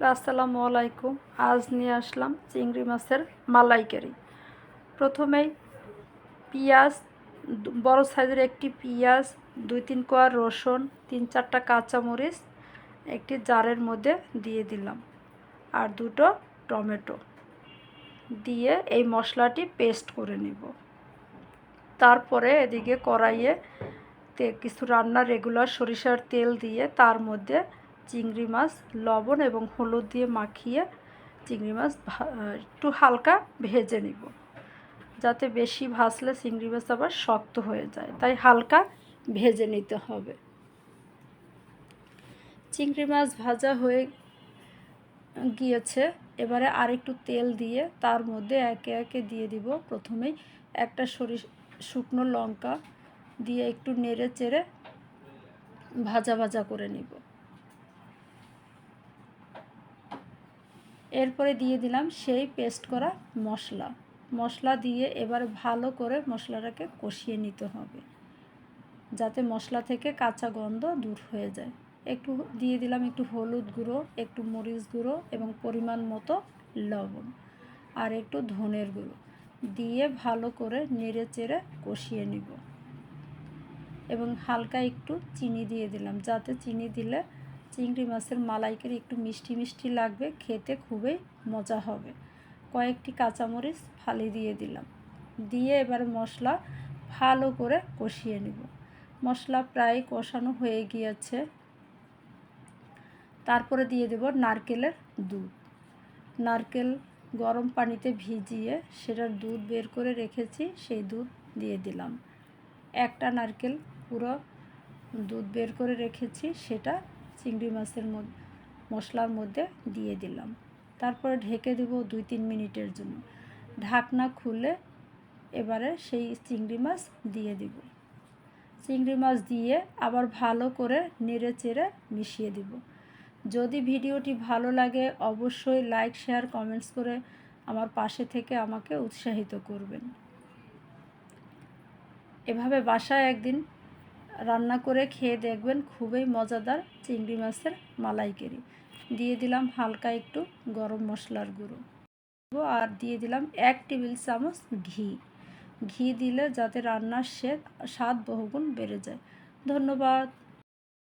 আসসালামু আলাইকুম। আজ নিয়ে আসলাম চিংড়ি মাছের মালাইকারি। প্রথমেই পেঁয়াজ, বড় সাইজের একটি পেঁয়াজ, 2-3 কোয়া রসুন, 3-4টা কাঁচামরিচ একটি জারের মধ্যে দিয়ে দিলাম, আর 2টো টমেটো দিয়ে এই মশলাটি পেস্ট করে নিব। তারপরে এদিকে কড়াইয়ে কিছু রান্নার রেগুলার সরিষার তেল দিয়ে তার মধ্যে চিংড়ি মাছ লবণ এবং হলুদ দিয়ে মাখিয়ে চিংড়ি মাছ একটু হালকা ভেজে নিব, যাতে বেশি ভাজলে চিংড়ি মাছ আবার শক্ত হয়ে যায়, তাই হালকা ভেজে নিতে হবে। চিংড়ি মাছ ভাজা হয়ে গিয়েছে, এবারে আরেকটু তেল দিয়ে তার মধ্যে একে একে দিয়ে দিব প্রথমেই একটা শুকনো লঙ্কা দিয়ে একটু নেড়ে চেড়ে ভাজা ভাজা করে নিব। এরপরে দিয়ে দিলাম সেই পেস্ট করা মশলা দিয়ে এবার ভালো করে মশলাটাকে কষিয়ে নিতে হবে, যাতে মশলা থেকে কাঁচা গন্ধ দূর হয়ে যায়। একটু দিয়ে দিলাম একটু হলুদ গুঁড়ো, একটু মরিচ গুঁড়ো এবং পরিমাণ মতো লবণ আর একটু ধনের গুঁড়ো দিয়ে ভালো করে নেড়ে চেড়ে কষিয়ে নিব। এবং হালকা একটু চিনি দিয়ে দিলাম, যাতে চিনি দিলে চিংড়ি মাছের মালাইকারি একটু মিষ্টি মিষ্টি লাগবে, খেতে খুবই মজা হবে। কয়েকটি কাঁচামরিচ ফালি দিয়ে দিলাম, দিয়ে এবার মশলা ভালো করে কষিয়ে নিব। মশলা প্রায় কষানো হয়ে গিয়েছে, তারপরে দিয়ে দেব নারকেলের দুধ। নারকেল গরম পানিতে ভিজিয়ে সেটার দুধ বের করে রেখেছি, সেই দুধ দিয়ে দিলাম। একটা নারকেল পুরো দুধ বের করে রেখেছি, সেটা চিংড়ি মাছের মশলার মধ্যে দিয়ে দিলাম। তারপরে ঢেকে দেব 2-3 মিনিটের জন্য। ঢাকনা খুলে এবারে সেই চিংড়ি মাছ দিয়ে দিব। চিংড়ি মাছ দিয়ে আবার ভালো করে নেড়ে চেড়ে মিশিয়ে দিব। যদি ভিডিওটি ভালো লাগে অবশ্যই লাইক, শেয়ার, কমেন্টস করে আমার পাশে থেকে আমাকে উৎসাহিত করবেন। এভাবে বাসায় একদিন রান্না করে খেয়ে দেখবেন, খুবই মজাদার চিংড়ি মাছের মালাইকারি। দিয়ে দিলাম হালকা একটু গরম মশলার গুঁড়ো আর দিয়ে দিলাম 1 টেবিল চামচ ঘি দিলে যাতে রান্নার স্বাদ বহুগুণ বেড়ে যায়। ধন্যবাদ।